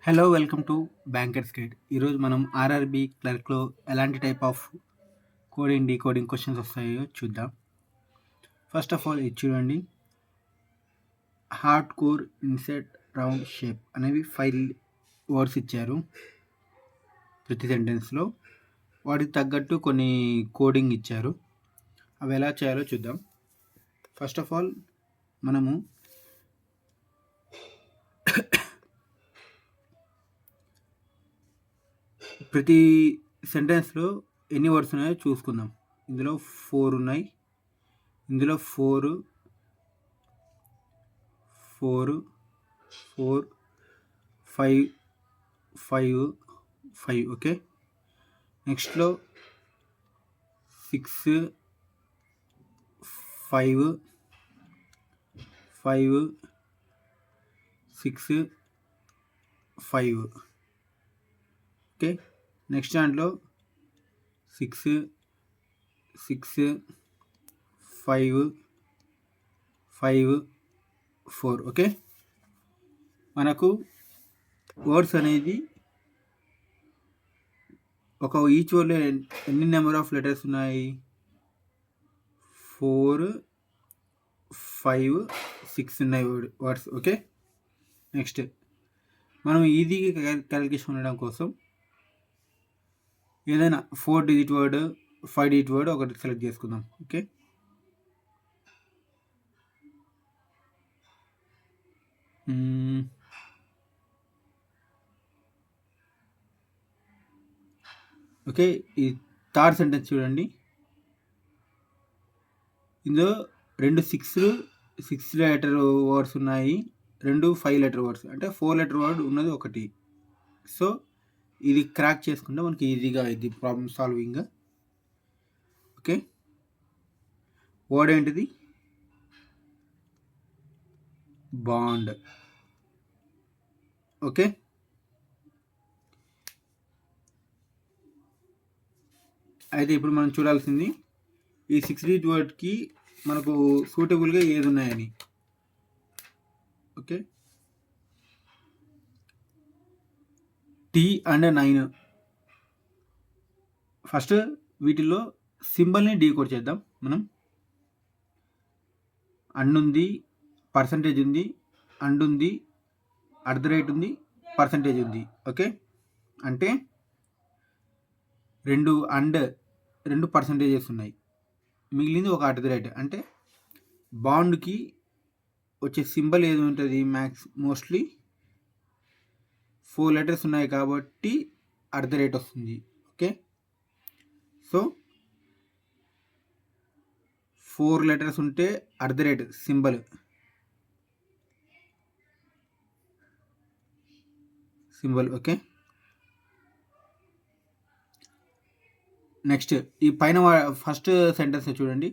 Hello welcome to bankers guide. ఈరోజు మనం RRB క్లర్క్లో ఎలాంటి type of coding decoding questions వస్తాయో చూద్దాం. ఫస్ట్ ఆఫ్ ఆల్ ఇది చూడండి, hard core, INCET, round, shape అనేవి 5 వర్డ్స్ ఇచ్చారు ప్రతి సెంటెన్స్లో. వాటికి తగ్గట్టు కొన్ని కోడింగ్ ఇచ్చారు. అవి ఎలా చేయాలో చూద్దాం. ఫస్ట్ ఆఫ్ ఆల్ మనము ప్రతి సెంటెన్స్లో ఎన్ని వర్డ్స్ ఉన్నాయో చూసుకుందాం. ఇందులో 4 ఉన్నాయి. ఇందులో 4 4 4 5 5 5 ఓకే. నెక్స్ట్లో 6 5 5 6 5 ఓకే. నెక్స్ట్ దాంట్లో 6 6 5 5 4 ఓకే. మనకు వర్డ్స్ అనేది ఒక ఈచ్ వర్డ్లో ఎన్ని నెంబర్ ఆఫ్ లెటర్స్ ఉన్నాయి? 4 5 6 ఉన్నాయి వర్డ్స్ ఓకే. నెక్స్ట్ మనం ఈజీగా క్యాలిక్యులేషన్ ఉండడం కోసం ఏదైనా 4 డిజిట్ వర్డ్ 5 డిజిట్ వర్డ్ ఒకటి సెలెక్ట్ చేసుకుందాం ఓకే. ఓకే, ఈ థర్డ్ సెంటెన్స్ చూడండి. ఇందులో 2 6 లెటర్ వర్డ్స్ ఉన్నాయి, 2 5 లెటర్ వర్డ్స్, అంటే 4 లెటర్ వర్డ్ ఉన్నది ఒకటి. సో ఇది క్రాక్ చేసుకుంటే మనకి ఈజీగా ఇది ప్రాబ్లమ్ సాల్వింగ్ ఓకే. వర్డ్ ఏంటిది? Bond okay. అయితే ఇప్పుడు మనం చూడాల్సింది ఈ 6 డిజిట్ వర్డ్కి మనకు సూటబుల్గా ఏది ఉన్నాయని ఓకే. Tea and 9. ఫస్ట్ వీటిల్లో సింబల్ని డీకోడ్ చేద్దాం మనం. అండ్ ఉంది, పర్సంటేజ్ ఉంది, అండ్ ఉంది, @ ఉంది, పర్సంటేజ్ ఉంది ఓకే. అంటే 2 అండ్ 2 పర్సంటేజెస్ ఉన్నాయి, మిగిలింది ఒక @ అంటే బాండ్కి వచ్చే సింబల్ ఏది ఉంటుంది? మోస్ట్లీ 4 లెటర్స్ ఉన్నాయి కాబట్టి @ వస్తుంది ఓకే. సో 4 లెటర్స్ ఉంటే @ సింబల్ ఓకే. నెక్స్ట్ ఈ పైన ఫస్ట్ సెంటెన్స్ చూడండి,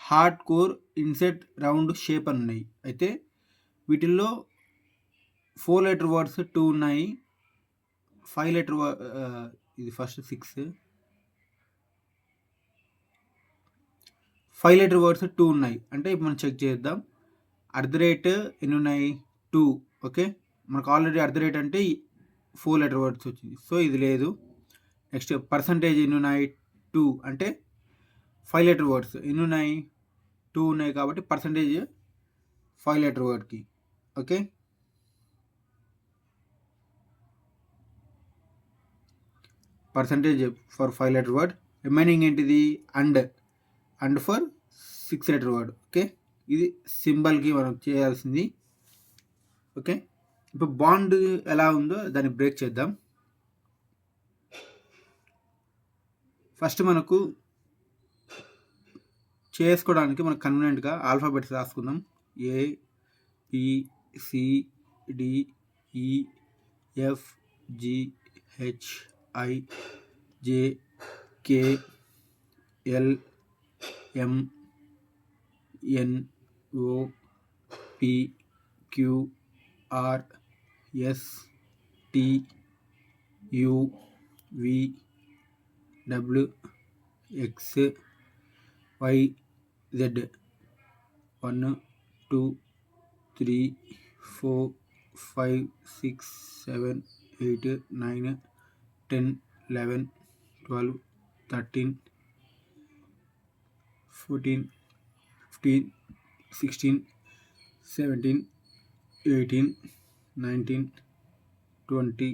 hard core, INCET, round, shape అని ఉన్నాయి. అయితే వీటిల్లో 4 లెటర్ వర్డ్స్ 2 ఉన్నాయి, 5 లెటర్ ఇది ఫస్ట్ 6 5 లెటర్ వర్డ్స్ 2 ఉన్నాయి. అంటే ఇప్పుడు మనం చెక్ చేద్దాం. @ ఎన్ని ఉన్నాయి? 2 ఓకే. మనకు ఆల్రెడీ @ అంటే 4 లెటర్ వర్డ్స్ వచ్చింది, సో ఇది లేదు. నెక్స్ట్ పర్సంటేజ్ ఎన్ని ఉన్నాయి? 2 అంటే 5 లెటర్ వర్డ్స్ ఎన్ని ఉన్నాయి? 2 ఉన్నాయి కాబట్టి పర్సంటేజ్ 5 లెటర్ వర్డ్కి okay. Percentage for 5 letter word. Remaining ఏంటిది? And for 6 letter word okay. ఇది సింబల్కి మనం చేయాల్సింది ఓకే. ఇప్పుడు బాండ్ ఎలా ఉందో దాన్ని బ్రేక్ చేద్దాం. ఫస్ట్ మనకు చేసుకోవడానికి మనకు కన్వీనియంట్గా alphabets రాసుకుందాం. A B C D E F G H I J K L M N O P Q R S T U V W X Y Z. 1 2 3 4 5 6 7 8 9 10 11 12 13 14 15 16 17 18 19 20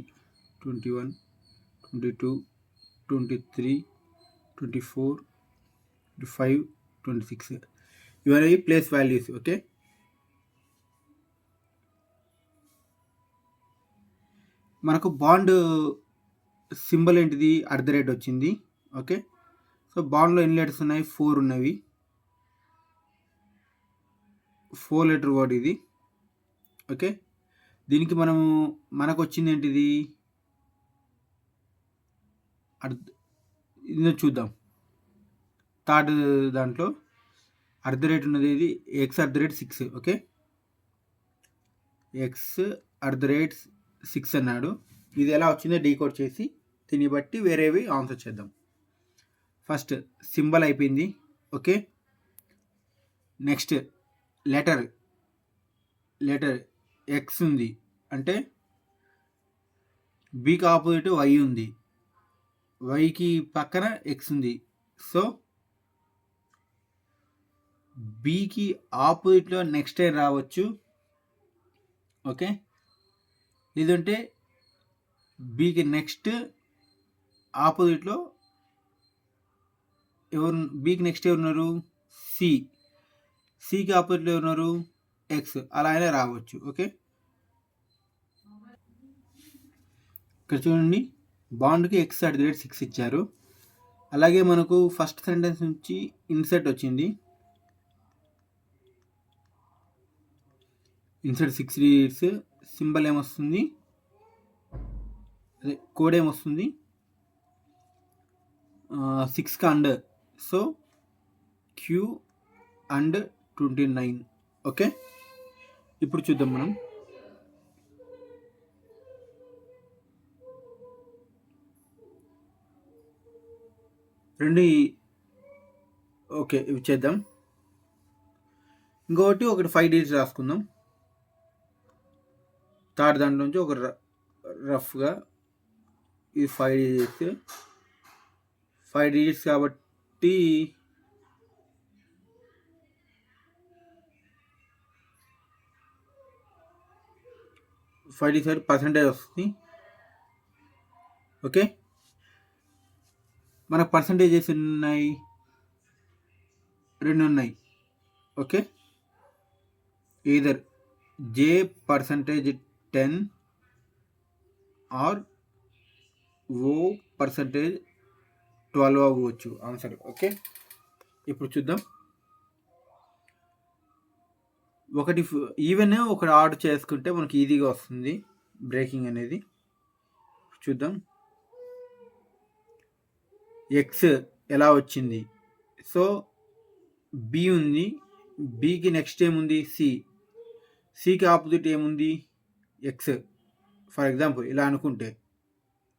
21 22 23 24 25 26 ఇవన్నీ ప్లేస్ వాల్యూస్. ఓకే, మనకు bond symbol ఏంటిది, @ వచ్చింది. Okay, so బాండ్లో ఎన్ని letters ఉన్నాయి, 4 ఉన్నవి. 4 letter word ఇది. Okay, దీనికి మనకు వచ్చింది ఏంటిది, ఇది చూద్దాం. థర్డ్ దాంట్లో @ ఉన్నది, ఇది x@6. ఓకే, x@6 అన్నాడు. ఇది ఎలా వచ్చిందో డీకోడ్ చేసి దీన్ని బట్టి వేరేవి ఆన్సర్ చేద్దాం. ఫస్ట్ సింబల్ అయిపోయింది. ఓకే, నెక్స్ట్ లెటర్ ఎక్స్ ఉంది, అంటే బికి ఆపోజిట్ వై ఉంది, వైకి పక్కన ఎక్స్ ఉంది. సో బికి ఆపోజిట్లో నెక్స్ట్ ఏం రావచ్చు. ఓకే, ఇదంటే బికి నెక్స్ట్ ఆపోజిట్లో బికి నెక్స్ట్ ఎవరున్నారు, సికి ఆపోజిట్లో ఎవరున్నారు, ఎక్స్. అలా అయినా రావచ్చు. ఓకే, ఇక్కడ చూడండి, బాండ్కి x@6 ఇచ్చారు. అలాగే మనకు ఫస్ట్ సెంటెన్స్ నుంచి ఇన్సర్ట్ వచ్చింది. ఇన్సర్ట్ 6 digits, సింబల్ ఏమొస్తుంది, అదే కోడ్ ఏమొస్తుంది, 6 అండ్, సో Q&29. ఓకే, ఇప్పుడు చూద్దాం మనం. రెండు ఓకే ఇవి చేద్దాం. ఇంకొకటి 5 digits రాసుకుందాం. థర్డ్ దాంట్లో నుంచి ఒక రఫ్గా ఇది 5 digits కాబట్టి పర్సెంటేజ్ వస్తుంది. ఓకే, మనకు పర్సంటేజెస్ ఉన్నాయి, 2 ఉన్నాయి. Okay, either J% 10 or O% 12 అవ్వచ్చు ఆన్సర్. ఓకే, ఇప్పుడు చూద్దాం. ఒకటి ఈవెన్ ఒకటి ఆడ్ చేసుకుంటే మనకి ఈజీగా వస్తుంది బ్రేకింగ్ అనేది. చూద్దాం ఎక్స్ ఎలా వచ్చింది. సో బి ఉంది, బికి నెక్స్ట్ ఏముంది, సికి ఆపోజిట్ ఏముంది, ఎక్స్. ఫర్ ఎగ్జాంపుల్ ఇలా అనుకుంటే.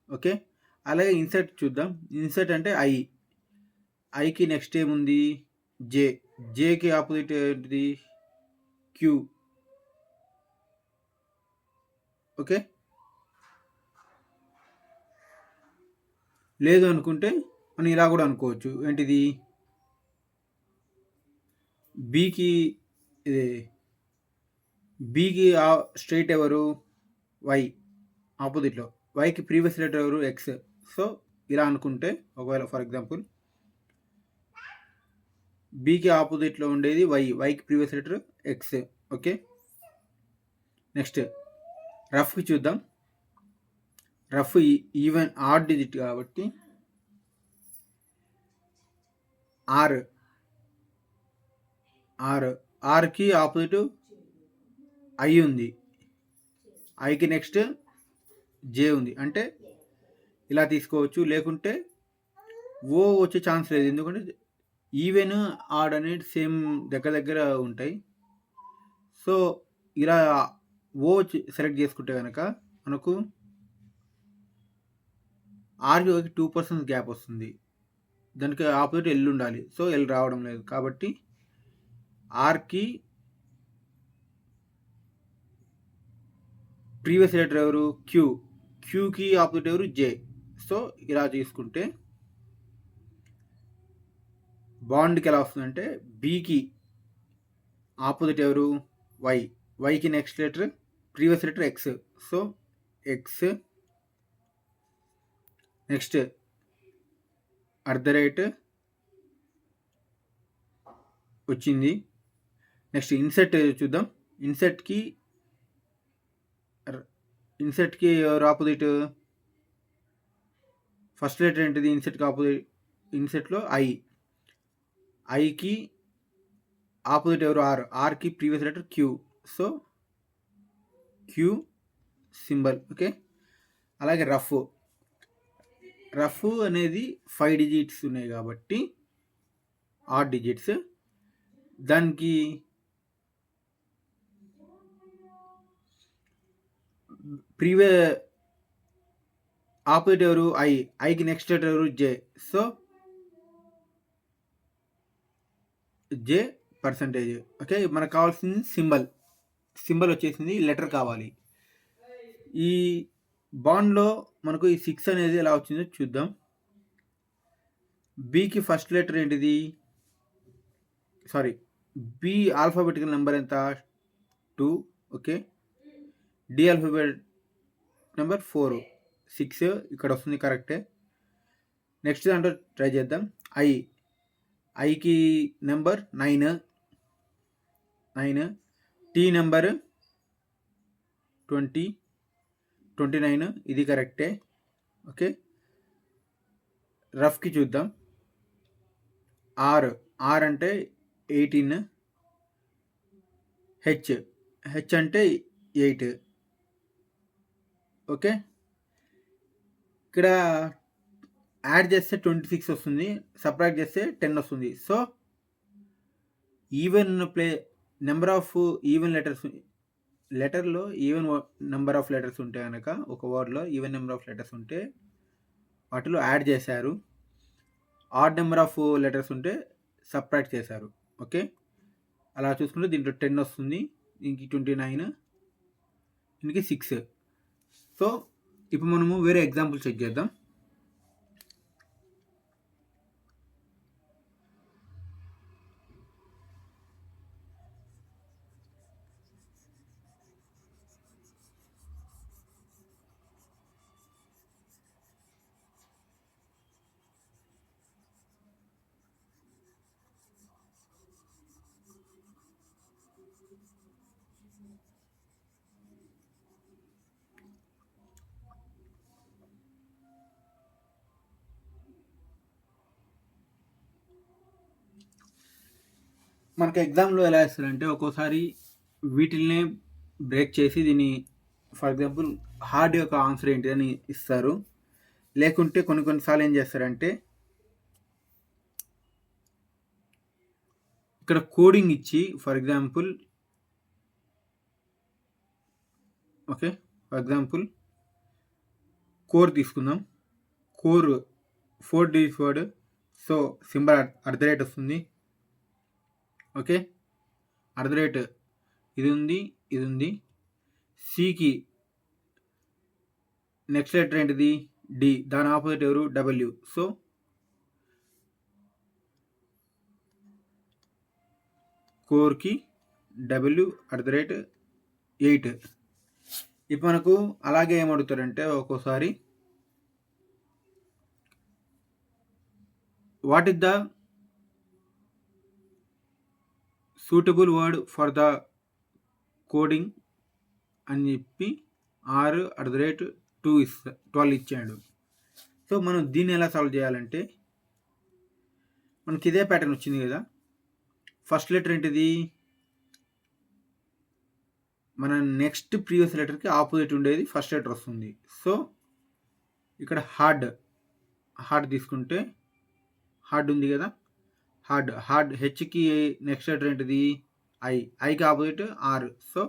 ఓకే, అలాగే ఇన్సర్ట్ చూద్దాం. ఇన్సర్ట్ అంటే ఐకి నెక్స్ట్ ఏముంది, జేకి ఆపోజిట్ ఏంటిది, క్యూ. ఓకే, లేదు అనుకుంటే మనం ఇలా కూడా అనుకోవచ్చు. ఏంటిది, బికి స్ట్రైట్ ఎవరు, వై. ఆపోజిట్లో వైకి ప్రీవియస్ లెటర్ ఎవరు, ఎక్స్. సో ఇలా అనుకుంటే, ఒకవేళ ఫర్ ఎగ్జాంపుల్ బికి ఆపోజిట్లో ఉండేది వైకి previous letter X. Okay, next రఫ్కి చూద్దాం. రఫ్ ఈవెన్ ఆడ్ డిజిట్ కాబట్టి ఆర్కి ఆపోజిట్ ఐ ఉంది, ఐకి నెక్స్ట్ జే ఉంది. అంటే ఇలా తీసుకోవచ్చు, లేకుంటే ఓ వచ్చే ఛాన్స్ లేదు. ఎందుకంటే ఈవెన్ ఆడ్ అనేది సేమ్ దగ్గర ఉంటాయి. సో ఇలా ఓ సెలెక్ట్ చేసుకుంటే కనుక మనకు ఆర్కి 2% గ్యాప్ వస్తుంది. దానికి ఆపోజిట్ ఎల్ ఉండాలి. సో ఎల్ రావడం లేదు కాబట్టి ఆర్కి ప్రీవియస్ లెటర్ ఎవరు క్యూ, క్యూకి ఆపోజిట్ ఎవరు జే. సో ఇలా తీసుకుంటే బాండ్కి ఎలా వస్తుందంటే బీకి ఆపోజిట్ ఎవరు వై, వైకి next letter previous letter X. So X next @ వచ్చింది. నెక్స్ట్ ఇన్సెట్ చూద్దాం. ఇన్సెట్కి ఎవరు ఆపోజిట్, ఫస్ట్ లెటర్ ఏంటిది ఇన్సెట్కి ఆపోజిట్, ఇన్సెట్లో ఐకి ఆపోజిట్ ఎవరు ఆర్, ఆర్కి previous letter Q. So Q symbol. Okay. అలాగే రఫ్ అనేది 5 డిజిట్స్ ఉన్నాయి కాబట్టి 8 డిజిట్స్. దానికి ప్రీవియస్ ఆపోజిట్ ఎవరు ఐకి నెక్స్ట్ లెటర్ ఎవరు జే. సో జే పర్సంటేజ్. ఓకే. మనకు కావాల్సింది సింబల్ వచ్చేసింది, లెటర్ కావాలి. ఈ బాండ్లో మనకు ఈ 6 అనేది ఎలా వచ్చిందో చూద్దాం. బీకి ఫస్ట్ లెటర్ ఏంటిది, బి ఆల్ఫాబెటికల్ నెంబర్ ఎంత 2. ఓకే. డి ఆల్ఫాబెట్ నెంబర్ 4, 6 ఇక్కడ వస్తుంది, కరెక్టే. నెక్స్ట్ దాంట్లో ట్రై చేద్దాం. ఐకి నెంబర్ 9, టీ నెంబర్ 29, ఇది కరెక్టే. ఓకే. రఫ్కి చూద్దాం. ఆర్ అంటే 18, హెచ్ అంటే 8. ఓకే. ఇక్కడ యాడ్ చేస్తే 26 వస్తుంది, సబ్ట్రాక్ట్ చేస్తే 10 వస్తుంది. So even number of even లెటర్లో ఈవెన్ నెంబర్ ఆఫ్ లెటర్స్ ఉంటే కనుక, ఒక వర్డ్లో ఈవెన్ నెంబర్ ఆఫ్ లెటర్స్ ఉంటే వాటిలో యాడ్ చేశారు. ఆడ్ నెంబర్ ఆఫ్ లెటర్స్ ఉంటే సబ్ట్రాక్ట్ చేశారు. ఓకే. అలా చూసుకుంటే దీంట్లో 10 వస్తుంది, దీనికి 29, దీనికి 6. సో ఇప్పుడు మనము వేరే ఎగ్జాంపుల్ చెక్ చేద్దాం. మనకు ఎగ్జామ్లో ఎలా ఇస్తారంటే ఒక్కోసారి వీటిల్నే బ్రేక్ చేసి దీన్ని ఫర్ ఎగ్జాంపుల్ హార్డ్ యొక్క ఆన్సర్ ఏంటి అని ఇస్తారు. లేకుంటే కొన్నిసార్లు ఏం చేస్తారంటే ఇక్కడ కోడింగ్ ఇచ్చి ఫర్ ఎగ్జాంపుల్ కోర్ తీసుకుందాం. Core 4 digit word. So symbol @ వస్తుంది. ఓకే. @ ఇది ఉంది. సికి నెక్స్ట్ లెటర్ ఏంటిది డి, దాని ఆపోజిట్ ఎవరు డబ్ల్యూ. సో కోర్కి డబ్ల్యూ @8. ఇప్పుడు మనకు అలాగే ఏమడుగుతారంటే ఒక్కోసారి what is the suitable word for the coding అని చెప్పి R@12 ఇచ్చాడు. సో మనం దీన్ని ఎలా సాల్వ్ చేయాలంటే మనకి ఇదే ప్యాటర్న్ వచ్చింది కదా. ఫస్ట్ లెటర్ ఏంటిది, మన నెక్స్ట్ ప్రీవియస్ లెటర్కి ఆపోజిట్ ఉండేది ఫస్ట్ లెటర్ వస్తుంది. సో ఇక్కడ హార్డ్ తీసుకుంటే హార్డ్ ఉంది కదా, హార్డ్ హెచ్కి నెక్స్ట్ లెటర్ ఏంటిది ఐకి ఆపోజిట్ ఆర్. సో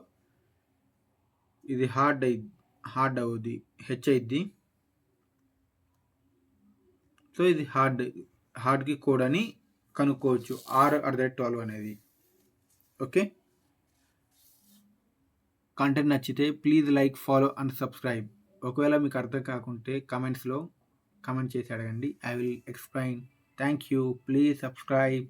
ఇది హార్డ్ అవుద్ది, హెచ్ అయిద్ది. సో ఇది హార్డ్కి కోడ్ అని కనుక్కోవచ్చు, R@12 అనేది. ఓకే. కంటెంట్ నచ్చితే please like, follow and subscribe. ఒకవేళ మీకు అర్థం కాకుంటే కామెంట్స్‌లో కామెంట్ చేసి అడగండి. I will explain. Thank you. Please subscribe.